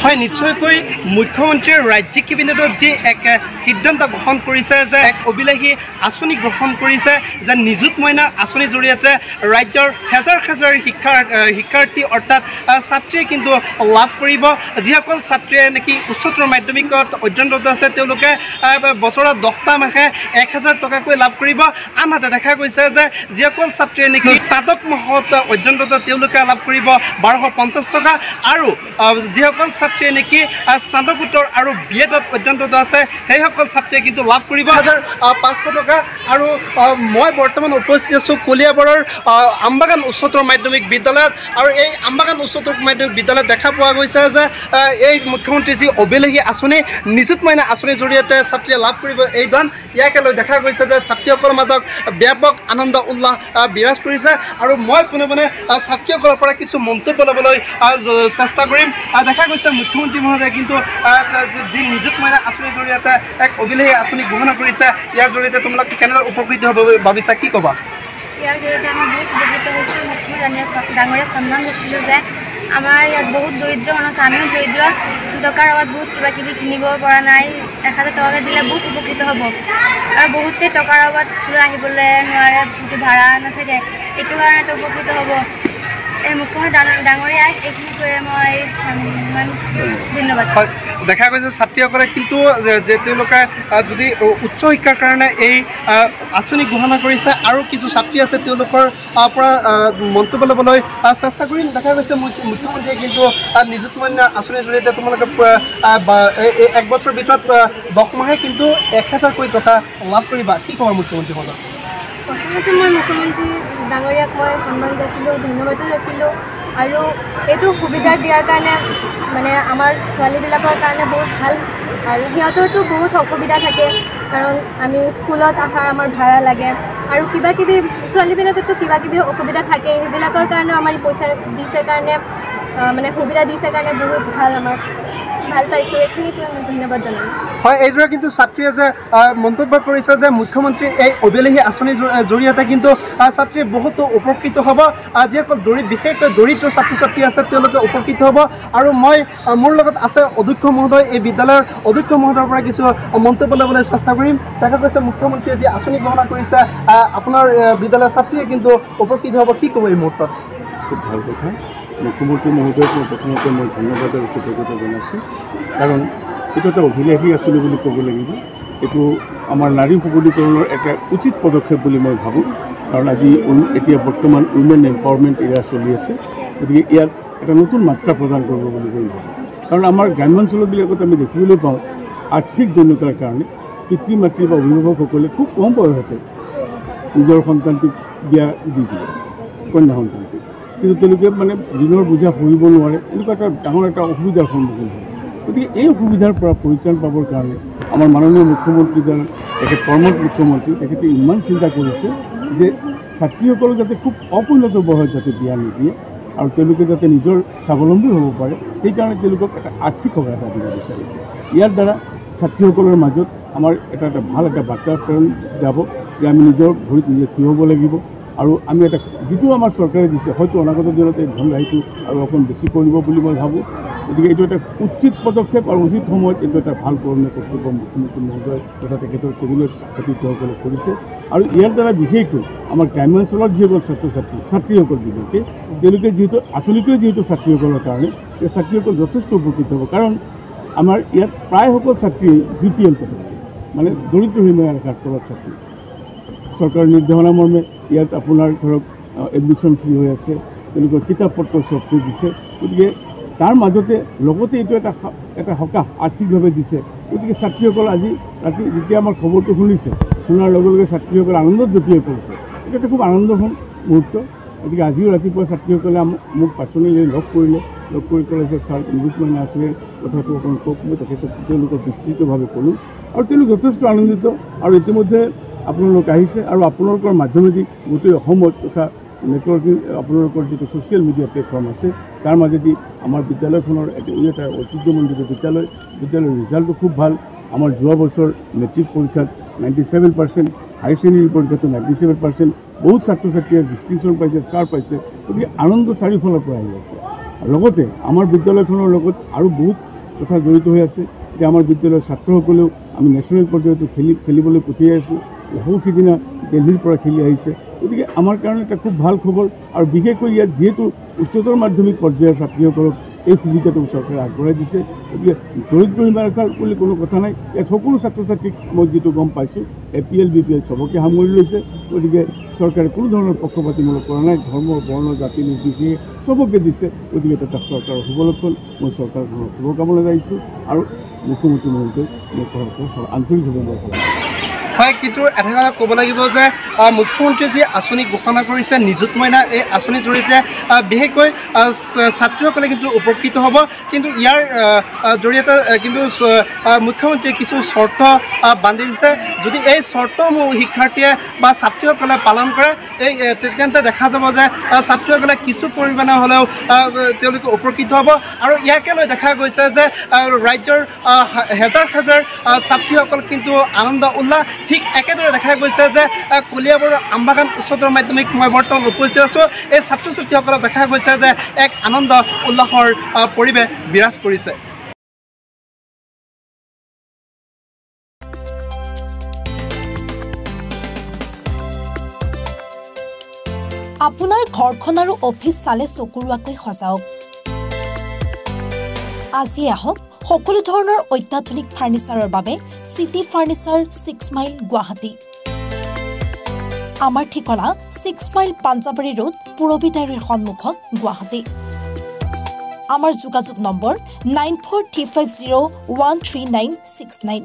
হয় নিশ্চয়কৈ মুখ্যমন্ত্ৰীয়ে ৰাজ্যিক কেবিনেটত যি এক সিদ্ধান্ত গ্ৰহণ কৰিছে যে এক অভিলাষী আঁচনি গ্ৰহণ কৰিছে যে নিযুত মইনা আঁচনিৰ জৰিয়তে ৰাজ্যৰ হেজাৰ হেজাৰ শিক্ষাৰ্থী অৰ্থাৎ ছাত্ৰীয়ে কিন্তু লাভ কৰিব। যিসকল ছাত্ৰীয়ে নেকি উচ্চতৰ মাধ্যমিকত অধ্যয়নৰত আছে তেওঁলোকে বছৰত 10টা মাহে 1000 টকাকৈ লাভ কৰিব। আনহাতে দেখা গৈছে যে যিসকল ছাত্ৰীয়ে নেকি স্নাতক মাহত অধ্যয়নৰত তেওঁলোকে লাভ কৰিব 1250 টকা আৰু যিসকল ছাত্ৰীয়ে নেকি স্নাতকোত্তৰ আৰু বিএডত অধ্যয়নৰত আছে সেইসকল ছাত্ৰীয়ে কিন্তু লাভ কৰিব 1500 টকা। আৰু মই বৰ্তমান উপস্থিত আছোঁ কলিয়াবৰৰ আমবাগান উচ্চতৰ মাধ্যমিক বিদ্যালয়ত আৰু এই আমবাগান উচ্চতৰ মাধ্যমিক বিদ্যালয়ত দেখা পোৱা গৈছে যে এই মুখ্যমন্ত্ৰী যি অভিলাষী আঁচনি নিযুত মইনা আঁচনিৰ জৰিয়তে ছাত্ৰীয়ে লাভ কৰিব এই ধন ইয়াকে লৈ দেখা গৈছে যে ছাত্ৰীসকলৰ মাজত ব্যাপক আনন্দ উল্লাস বিৰাজ কৰিছে। আৰু মই পোনে পোনে ছাত্ৰীসকলৰ পৰা কিছু মন্তব্য ল'বলৈ চেষ্টা কৰিম। দেখা গৈছে মুখ্যমন্ত্ৰী মহোদয়ে কিন্তু যি নিযুত মইনা আঁচনিৰ জৰিয়তে এক অভিলাষী আঁচনি ঘোষণা কৰিছে ইয়াৰ জৰিয়তে তোমালোক কেনেদৰে উপকৃত হ'ব ভাবিছা, কি ক'বা? ইয়াৰ জৰিয়তে আমি বহুত উপকৃত হৈছোঁ। ডাঙৰে সন্মান দিছিলোঁ যে আমাৰ ইয়াত বহুত দৰিদ্ৰ মানুহ আছে, আমিও দৰিদ্ৰ, টকাৰ অভাৱত বহুত কিবা কিবি কিনিব পৰা নাই। 1000 টকাকৈ দিলে বহুত উপকৃত হ'ব। আৰু বহুতে টকাৰ অভাৱত স্কুলত আহিবলৈ নোৱাৰে, ভাড়া নাথাকে, এইটো কাৰণেতো উপকৃত হ'ব। এই মুখ্যমন্ত্ৰী ডাঙৰীয়াক এইখিনি কৈ মই ধন্যবাদ। দেখা গৈছে ছাত্ৰীসকলে কিন্তু যে তেওঁলোকে যদি উচ্চ শিক্ষাৰ কাৰণে এই আঁচনি ঘোষণা কৰিছে আৰু কিছু ছাত্ৰী আছে তেওঁলোকৰ পৰা মন্তব্য ল'বলৈ চেষ্টা কৰিম। দেখা গৈছে মুখ্যমন্ত্ৰীয়ে কিন্তু নিযুত মইনা আঁচনিৰ জৰিয়তে তোমালোকে এক বছৰৰ ভিতৰত 10 মাহে কিন্তু 1000 কোটি টকা লাভ কৰিবা, কি ক'বা মুখ্যমন্ত্ৰী মহোদয়? প্ৰথমতে মই মুখ্যমন্ত্ৰী ডাঙৰীয়াক মই সন্মান যাচিলোঁ, ধন্যবাদো যাচিলোঁ। আৰু এইটো সুবিধা দিয়াৰ কাৰণে মানে আমাৰ ছোৱালীবিলাকৰ কাৰণে বহুত ভাল। আৰু সিহঁতৰতো বহুত অসুবিধা থাকে, কাৰণ আমি স্কুলত অহাৰ আমাৰ ভাড়া লাগে আৰু কিবা কিবি ছোৱালীবিলাকতো কিবা কিবি অসুবিধা থাকে, সেইবিলাকৰ কাৰণেও আমাৰ পইচা দিছে কাৰণে মানে সুবিধা দিছে কাৰণে বহুত ভাল, আমাৰ ভাল পাইছোঁ। এইখিনিকে মই ধন্যবাদ জনাম। হয়, এইদৰে কিন্তু ছাত্ৰীয়ে যে মন্তব্য কৰিছে যে মুখ্যমন্ত্ৰীৰ এই অভিলাষী আঁচনিৰ জৰিয়তে কিন্তু ছাত্ৰীয়ে বহুতো উপকৃত হ'ব। যিসকল বিশেষকৈ দৰিদ্ৰ ছাত্ৰ ছাত্ৰী আছে তেওঁলোকে উপকৃত হ'ব। আৰু মই মোৰ লগত আছে অধ্যক্ষ মহোদয়, এই বিদ্যালয়ৰ অধ্যক্ষ মহোদয়ৰ পৰা কিছু মন্তব্য ল'বলৈ চেষ্টা কৰিম। দেখা গৈছে মুখ্যমন্ত্ৰীয়ে যি আঁচনি গ্ৰহণ কৰিছে আপোনাৰ বিদ্যালয়ৰ ছাত্ৰীয়ে কিন্তু উপকৃত হ'ব, কি ক'ব এই মুহূৰ্তত? খুব ভাল কথা। মুখ্যমন্ত্ৰী মহোদয়ক প্ৰথমতে মই ধন্যবাদ আৰু কৃতজ্ঞতা জনাইছোঁ, কাৰণ এইটো এটা অভিলাষী আঁচনি বুলি ক'ব লাগিব। এইটো আমাৰ নাৰী সবলীকৰণৰ এটা উচিত পদক্ষেপ বুলি মই ভাবোঁ, কাৰণ আজি এতিয়া বৰ্তমান উইমেন এম্পাৱাৰমেণ্ট এৰিয়া চলি আছে, গতিকে ইয়াত এটা নতুন মাত্ৰা প্ৰদান কৰিব বুলি মই ভাবোঁ। কাৰণ আমাৰ গ্ৰাম্যাঞ্চলবিলাকত আমি দেখিবলৈ পাওঁ আৰ্থিক দৈন্যতাৰ কাৰণে পিতৃ মাতৃ বা অভিভাৱকসকলে খুব কম বয়সতে নিজৰ সন্তানটোক বিয়া দি দিয়ে, কন্যা সন্তানটোক, কিন্তু তেওঁলোকে মানে ঋণৰ বোজা সহিব নোৱাৰে, এনেকুৱা এটা ডাঙৰ এটা অসুবিধাৰ সন্মুখীন হয়। গতিকে এই অসুবিধাৰ পৰা পৰিত্ৰাণ পাবৰ কাৰণে আমাৰ মাননীয় মুখ্যমন্ত্ৰীজন তেখেত কৰ্মঠ মুখ্যমন্ত্ৰী, তেখেতে ইমান চিন্তা কৰিছে যে ছাত্ৰীসকলক যাতে খুব অপৰিণত বয়সত যাতে বিয়া নিদিয়ে আৰু তেওঁলোকে যাতে নিজৰ স্বাৱলম্বী হ'ব পাৰে, সেইকাৰণে তেওঁলোকক এটা আৰ্থিক সহায়তা দিব বিচাৰিছে। ইয়াৰ দ্বাৰা ছাত্ৰীসকলৰ মাজত আমাৰ এটা ভাল এটা বাৰ্তা প্ৰেৰণ যাব যে আমি নিজৰ ভৰিত নিজে থিয় হ'ব লাগিব। আৰু আমি এটা যিটো আমাৰ চৰকাৰে দিছে, হয়তো অনাগত দিনত এই ধন ৰাশিটো আৰু অকণ বেছি কৰিব বুলি মই ভাবোঁ। গতিকে এইটো এটা উচিত পদক্ষেপ আৰু উচিত সময়ত এইটো এটা ভাল কৰণীয় কৰ্তব্য মুখ্যমন্ত্ৰী মহোদয় তথা তেখেতৰ কেবিনেট সতীৰ্থসকলে কৰিছে। আৰু ইয়াৰ দ্বাৰা বিশেষকৈ আমাৰ গ্ৰাম্যাঞ্চলত যিসকল ছাত্ৰীসকল বিশেষকৈ তেওঁলোকে যিহেতু আঁচনিটোৱে যিহেতু ছাত্ৰীসকলৰ কাৰণে, এই ছাত্ৰীসকল যথেষ্ট উপকৃত হ'ব। কাৰণ আমাৰ ইয়াত প্ৰায়সকল ছাত্ৰী BPL মানে দৰিদ্ৰ সীমা ৰেখাৰ তলত ছাত্ৰী। চৰকাৰৰ নিৰ্দেশনা মৰ্মে ইয়াত আপোনাৰ ধৰক এডমিশ্যন ফ্ৰী হৈ আছে, তেওঁলোকৰ কিতাপ পত্ৰ চব ফ্ৰী দিছে। গতিকে তাৰ মাজতে লগতে এইটো এটা সকাহ আৰ্থিকভাৱে দিছে। গতিকে ছাত্ৰীসকল আজি ৰাতি যেতিয়া আমাৰ খবৰটো শুনাৰ লগে লগে ছাত্ৰীসকল আনন্দত জঁপিয়াই পৰিছে। এইটো এটা খুব আনন্দঘন মুহূৰ্ত। গতিকে আজিও ৰাতিপুৱা ছাত্ৰীসকলে মোক পাৰ্চনেলি লগ কৰি ক'লে যে ছাৰ নিযুত মইনা আঁচনিৰ কথাটো অকণ কওক। মই তেওঁলোকক বিস্তৃতভাৱে ক'লোঁ আৰু তেওঁলোক যথেষ্ট আনন্দিত। আৰু ইতিমধ্যে আপোনালোক আহিছে আৰু আপোনালোকৰ মাধ্যমেদি গোটেই অসমত তথা নেটৱৰ্কিং আপোনালোকৰ যিটো ছ'চিয়েল মিডিয়া প্লেটফৰ্ম আছে তাৰ মাজেদি আমাৰ বিদ্যালয়খনৰ এটা ঐতিহ্যমণ্ডিত বিদ্যালয়ৰ ৰিজাল্টটো খুব ভাল। আমাৰ যোৱা বছৰ মেট্ৰিক পৰীক্ষাত 97%, হাই ছেকেণ্ডেৰী পৰীক্ষাটো 97%, বহুত ছাত্ৰ ছাত্ৰীয়ে ডিষ্টিংশ্যন পাইছে, ষ্টাৰ পাইছে। গতিকে আনন্দ চাৰিওফালৰ পৰা আহি আছে। লগতে আমাৰ বিদ্যালয়খনৰ লগত আৰু বহুত কথা জড়িত হৈ আছে। এতিয়া আমাৰ বিদ্যালয়ৰ ছাত্ৰসকলেও আমি নেশ্যনেল পৰ্যায়তো খেলিবলৈ পঠিয়াই আছোঁ। বহু সিদিনা দিল্লীৰ পৰা খেলি আহিছে। গতিকে আমাৰ কাৰণে এটা খুব ভাল খবৰ, আৰু বিশেষকৈ ইয়াত যিহেতু উচ্চতৰ মাধ্যমিক পৰ্যায়ৰ ছাত্ৰীসকলক এই সুবিধাটো চৰকাৰে আগবঢ়াই দিছে। গতিকে দৰিদ্ৰ সীমাৰেখাৰ বুলি কোনো কথা নাই। ইয়াত সকলো ছাত্ৰ ছাত্ৰীক মই যিটো গম পাইছোঁ APL BPL চবকে সামৰি লৈছে। গতিকে চৰকাৰে কোনো ধৰণৰ পক্ষপাতিমূলক কৰা নাই, ধৰ্ম বৰ্ণ জাতি নিৰ্বিশেষে চবকে দিছে। গতিকে এটা চৰকাৰৰ শুভ লক্ষণ। মই চৰকাৰখনৰ শুভকামনা জনাইছোঁ আৰু মুখ্যমন্ত্ৰী মহোদয় মই আন্তৰিকভাৱে মই ভাল পাইছোঁ। হয়, কিন্তু এটা কথা ক'ব লাগিব যে মুখ্যমন্ত্ৰীয়ে যি আঁচনি ঘোষণা কৰিছে নিযুত মইনা, এই আঁচনিৰ জৰিয়তে বিশেষকৈ ছাত্ৰীসকলে কিন্তু উপকৃত হ'ব। কিন্তু ইয়াৰ জৰিয়তে কিন্তু মুখ্যমন্ত্ৰীয়ে কিছু চৰ্ত বান্ধি দিছে। যদি এই চৰ্তসমূহ শিক্ষাৰ্থীয়ে বা ছাত্ৰীসকলে পালন কৰে, তেন্তে দেখা যাব যে ছাত্ৰীসকলে কিছু পৰিমাণে হ'লেও তেওঁলোকে উপকৃত হ'ব। আৰু ইয়াকে লৈ দেখা গৈছে যে ৰাজ্যৰ হেজাৰ হেজাৰ ছাত্ৰীসকল কিন্তু আনন্দ উল্লাস। ঠিক একেদৰে দেখা গৈছে যে কলিয়াবৰৰ আমবাগান উচ্চতৰ মাধ্যমিক মই বৰ্তমান উপস্থিত আছোঁ। এই ছাত্ৰ ছাত্ৰীসকলক দেখা গৈছে যে এক আনন্দ উল্লাসৰ পৰিৱেশ বিৰাজ কৰিছে। আপোনাৰ ঘৰখন আৰু অফিচ চালে চকুৰোৱাকৈ সজাওক। আজি আহক সকলো ধৰণৰ অত্যাধুনিক ফাৰ্নিচাৰৰ বাবে চিটি ফাৰ্নিচাৰ 6 মাইল গুৱাহাটী। আমাৰ ঠিকনা 6 মাইল পাঞ্জাবাৰী ৰোড পুৰবিদাৰীৰ সন্মুখত গুৱাহাটী। আমাৰ যোগাযোগ নম্বৰ 9435013969।